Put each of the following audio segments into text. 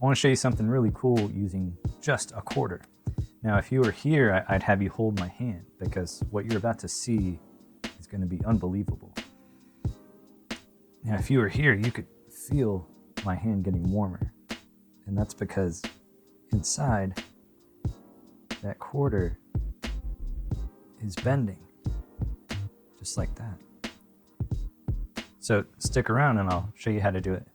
I want to show you something really cool using just a quarter. Now, if you were here, I'd have you hold my hand because what you're about to see is going to be unbelievable. Now, if you were here, you could feel my hand getting warmer. And that's because inside, that quarter is bending, just like that. So stick around and I'll show you how to do it.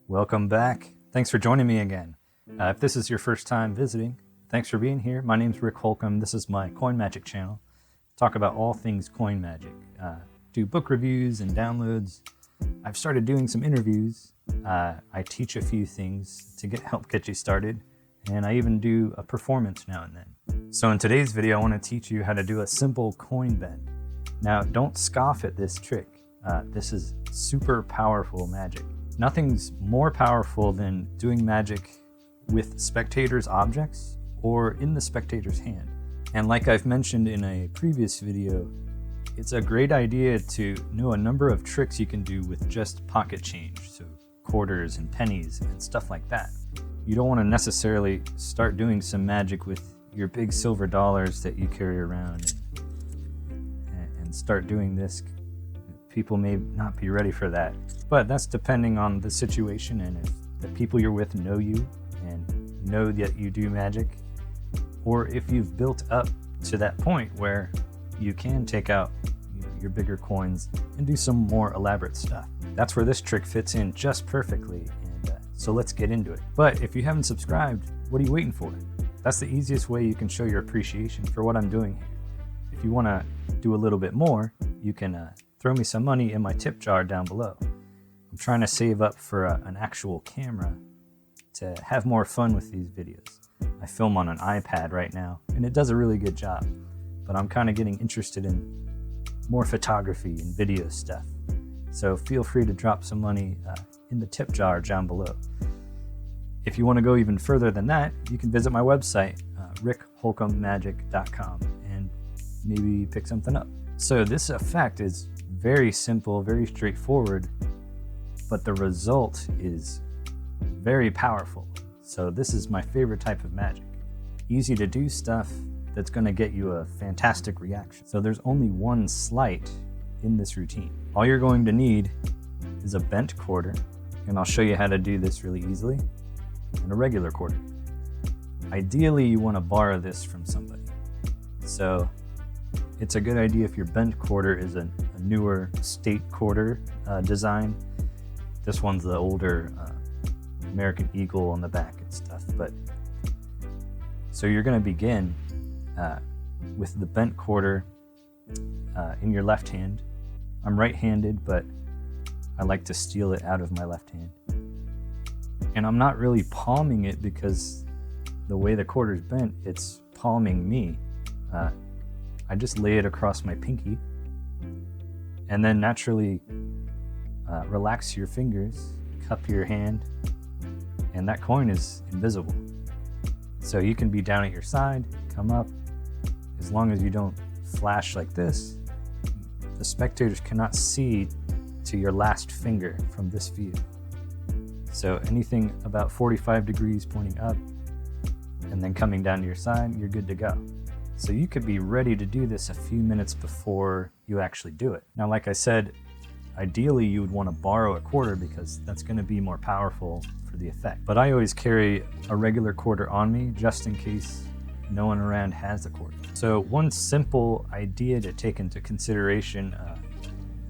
Welcome back. Thanks for joining me again. If this is your first time visiting, thanks for being here. My name's Rick Holcomb. This is my Coin Magic channel. Talk about all things coin magic. Do book reviews and downloads. I've started doing some interviews. I teach a few things to help get you started. And I even do a performance now and then. So in today's video, I want to teach you how to do a simple coin bend. Now, don't scoff at this trick. This is super powerful magic. Nothing's more powerful than doing magic with spectators' objects or in the spectator's hand. And like I've mentioned in a previous video, it's a great idea to know a number of tricks you can do with just pocket change, so quarters and pennies and stuff like that. You don't want to necessarily start doing some magic with your big silver dollars that you carry around and start doing this. People may not be ready for that, but that's depending on the situation and if the people you're with know you and know that you do magic, or if you've built up to that point where you can take out your bigger coins and do some more elaborate stuff. That's where this trick fits in just perfectly, and so let's get into it. But if you haven't subscribed, what are you waiting for? That's the easiest way you can show your appreciation for what I'm doing here. If you want to do a little bit more, you can throw me some money in my tip jar down below. I'm trying to save up for an actual camera to have more fun with these videos. I film on an iPad right now, and it does a really good job, but I'm kind of getting interested in more photography and video stuff. So feel free to drop some money in the tip jar down below. If you want to go even further than that, you can visit my website, rickholcombmagic.com, and maybe pick something up. So this effect is very simple, very straightforward, but the result is very powerful. So this is my favorite type of magic. Easy to do stuff that's going to get you a fantastic reaction. So there's only one sleight in this routine. All you're going to need is a bent quarter, and I'll show you how to do this really easily, and a regular quarter. Ideally, you want to borrow this from somebody. So it's a good idea if your bent quarter is a newer state quarter design. This one's the older American Eagle on the back and stuff. But so you're going to begin with the bent quarter in your left hand. I'm right-handed, but I like to steal it out of my left hand. And I'm not really palming it because the way the quarter's bent, it's palming me. I just lay it across my pinky and then naturally relax your fingers, cup your hand, and that coin is invisible. So you can be down at your side, come up, as long as you don't flash like this, the spectators cannot see to your last finger from this view. So anything about 45 degrees pointing up and then coming down to your side, you're good to go. So you could be ready to do this a few minutes before you actually do it. Now, like I said, ideally you would want to borrow a quarter because that's going to be more powerful for the effect. But I always carry a regular quarter on me just in case no one around has a quarter. So one simple idea to take into consideration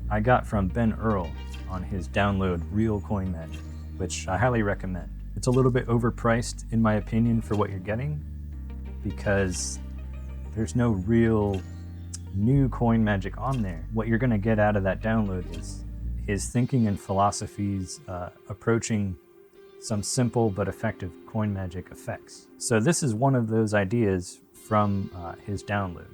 I got from Ben Earl on his download Real Coin Magic, which I highly recommend. It's a little bit overpriced in my opinion for what you're getting because there's no real new coin magic on there. What you're going to get out of that download is his thinking and philosophies approaching some simple but effective coin magic effects. So this is one of those ideas from his download.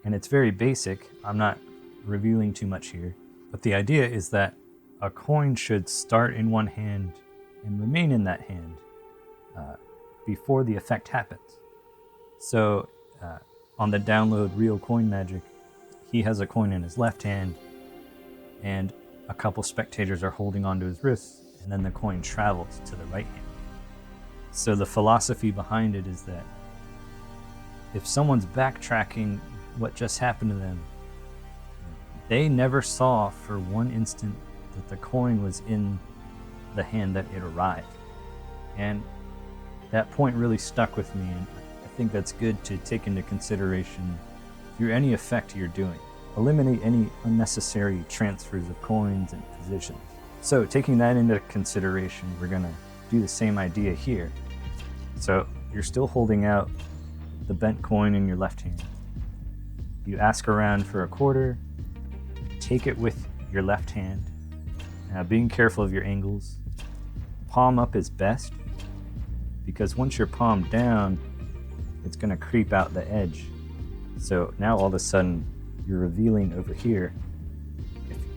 And it's very basic. I'm not revealing too much here. But the idea is that a coin should start in one hand and remain in that hand before the effect happens. So on the download Real Coin Magic, he has a coin in his left hand and a couple spectators are holding onto his wrist, and then the coin travels to the right hand. So the philosophy behind it is that if someone's backtracking what just happened to them, they never saw for one instant that the coin was in the hand that it arrived. And that point really stuck with me, and I think that's good to take into consideration through any effect you're doing. Eliminate any unnecessary transfers of coins and positions. So taking that into consideration, we're gonna do the same idea here. So you're still holding out the bent coin in your left hand. You ask around for a quarter, take it with your left hand. Now being careful of your angles, palm up is best, because once you're palm down, it's gonna creep out the edge. So now all of a sudden, you're revealing over here.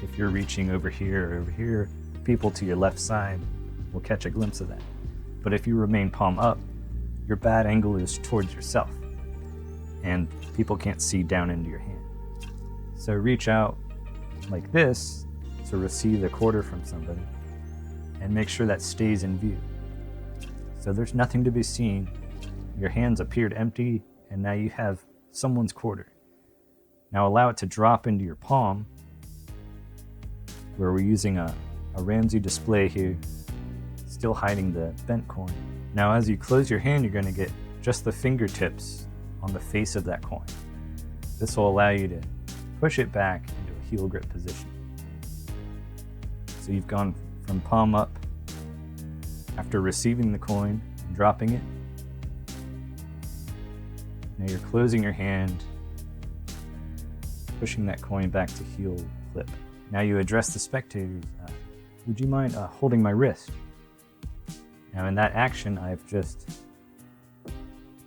If you're reaching over here or over here, people to your left side will catch a glimpse of that. But if you remain palm up, your bad angle is towards yourself, and people can't see down into your hand. So reach out like this to receive a quarter from somebody, and make sure that stays in view. So there's nothing to be seen. Your hands appeared empty, and now you have someone's quarter. Now allow it to drop into your palm, where we're using a Ramsey display here, still hiding the bent coin. Now as you close your hand, you're going to get just the fingertips on the face of that coin. This will allow you to push it back into a heel grip position. So you've gone from palm up after receiving the coin and dropping it. Now you're closing your hand, pushing that coin back to heel clip. Now you address the spectators. Would you mind holding my wrist? Now in that action, I've just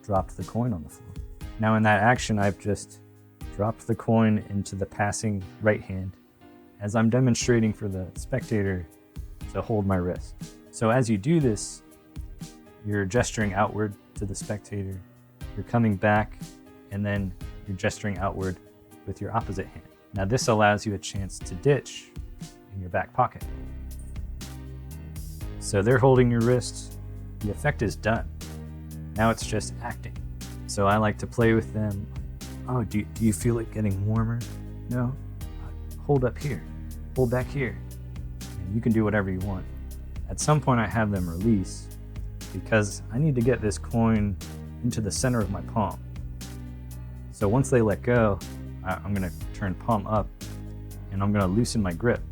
dropped the coin on the floor. Now in that action, I've just dropped the coin into the passing right hand as I'm demonstrating for the spectator to hold my wrist. So as you do this, you're gesturing outward to the spectator, you're coming back, and then you're gesturing outward with your opposite hand. Now this allows you a chance to ditch in your back pocket. So they're holding your wrist, the effect is done. Now it's just acting. So I like to play with them. Oh, do you feel it getting warmer? No? Hold up here, hold back here. And you can do whatever you want. At some point I have them release, because I need to get this coin into the center of my palm. So once they let go, I'm gonna turn palm up and I'm gonna loosen my grip.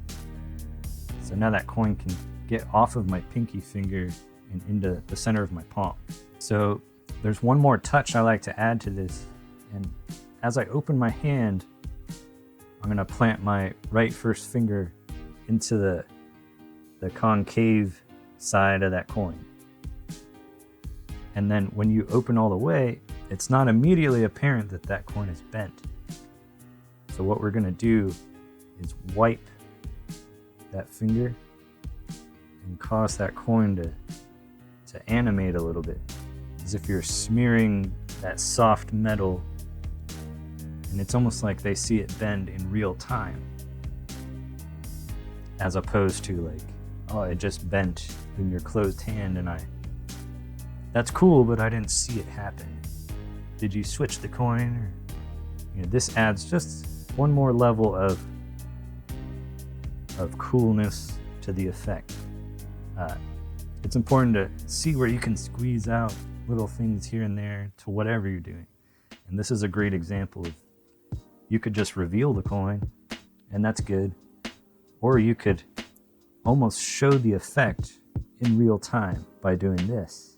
So now that coin can get off of my pinky finger and into the center of my palm. So there's one more touch I like to add to this. And as I open my hand, I'm gonna plant my right first finger into the concave side of that coin. And then when you open all the way, it's not immediately apparent that that coin is bent. So what we're gonna do is wipe that finger and cause that coin to animate a little bit, as if you're smearing that soft metal, and it's almost like they see it bend in real time, as opposed to like, oh, it just bent in your closed hand and that's cool, but I didn't see it happen. Did you switch the coin? Or, this adds just one more level of coolness to the effect. It's important to see where you can squeeze out little things here and there to whatever you're doing. And this is a great example of, you could just reveal the coin, and that's good. Or you could almost show the effect in real time by doing this.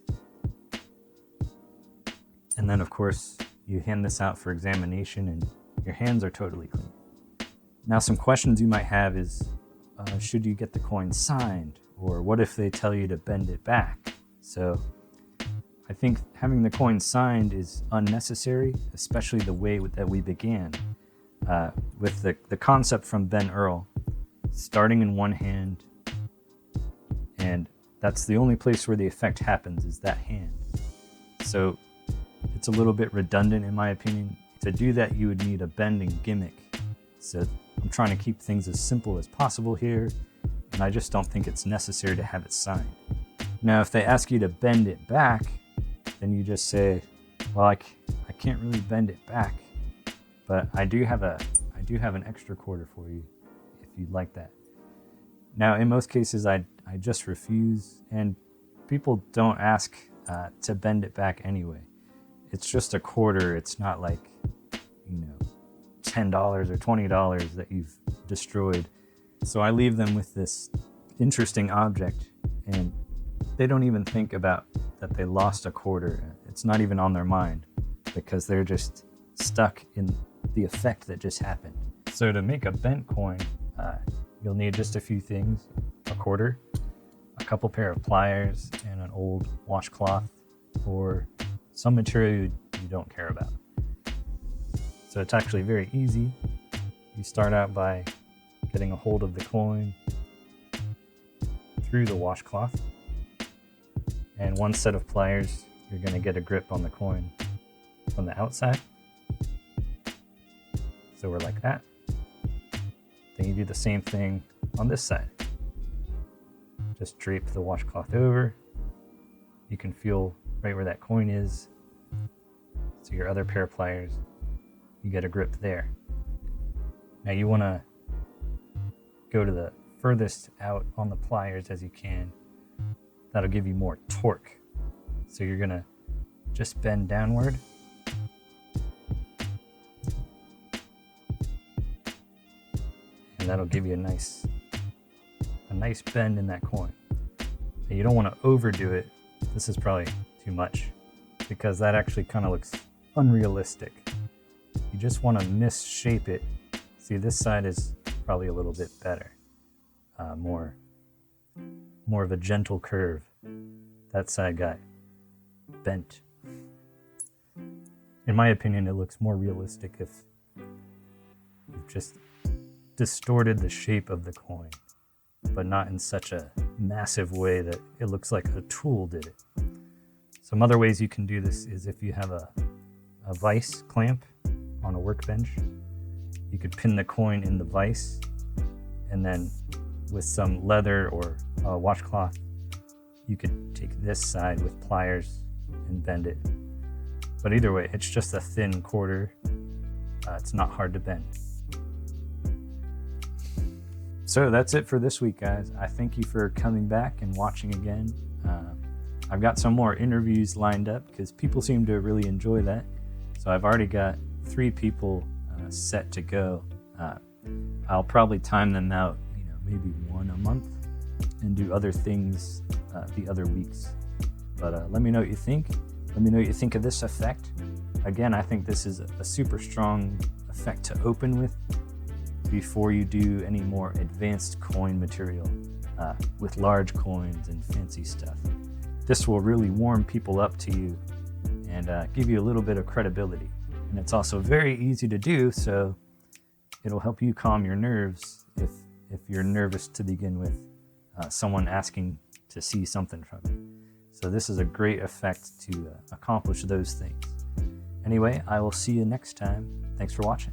And then of course, you hand this out for examination and your hands are totally clean. Now some questions you might have is, should you get the coin signed? Or what if they tell you to bend it back? So I think having the coin signed is unnecessary, especially the way that we began with the concept from Ben Earl, starting in one hand, and that's the only place where the effect happens, is that hand. So it's a little bit redundant in my opinion. To do that, you would need a bending gimmick. So I'm trying to keep things as simple as possible here, and I just don't think it's necessary to have it signed. Now, if they ask you to bend it back, then you just say, well, I can't really bend it back, but I do have an extra quarter for you if you'd like that. Now, in most cases, I just refuse, and people don't ask to bend it back anyway. It's just a quarter. It's not like, $10 or $20 that you've destroyed. So I leave them with this interesting object, and they don't even think about that they lost a quarter. It's not even on their mind because they're just stuck in the effect that just happened. So to make a bent coin, you'll need just a few things: a quarter, a couple pair of pliers, and an old washcloth or some material you don't care about. So it's actually very easy. You start out by getting a hold of the coin through the washcloth, and one set of pliers, you're going to get a grip on the coin from the outside. So we're like that. Then you do the same thing on this side. Just drape the washcloth over. You can feel right where that coin is. So your other pair of pliers, you get a grip there. Now you want to go to the furthest out on the pliers as you can. That'll give you more torque. So you're going to just bend downward. And that'll give you a nice bend in that coin. Now you don't want to overdo it. This is probably too much because that actually kind of looks unrealistic. You just want to misshape it. See, this side is probably a little bit better. More of a gentle curve. That side got bent. In my opinion, it looks more realistic if you've just distorted the shape of the coin, but not in such a massive way that it looks like a tool did it. Some other ways you can do this is if you have a vise clamp on a workbench, you could pin the coin in the vise, and then with some leather or a washcloth, you could take this side with pliers and bend it. But either way, it's just a thin quarter. It's not hard to bend. So that's it for this week, guys. I thank you for coming back and watching again. I've got some more interviews lined up because people seem to really enjoy that. So I've already got 3 people set to go. I'll probably time them out, maybe 1 a month, and do other things the other weeks. But let me know what you think. Let me know what you think of this effect. Again, I think this is a super strong effect to open with before you do any more advanced coin material with large coins and fancy stuff. This will really warm people up to you and give you a little bit of credibility. And it's also very easy to do, so it'll help you calm your nerves if you're nervous to begin with, someone asking to see something from you. So this is a great effect to accomplish those things. Anyway, I will see you next time. Thanks for watching.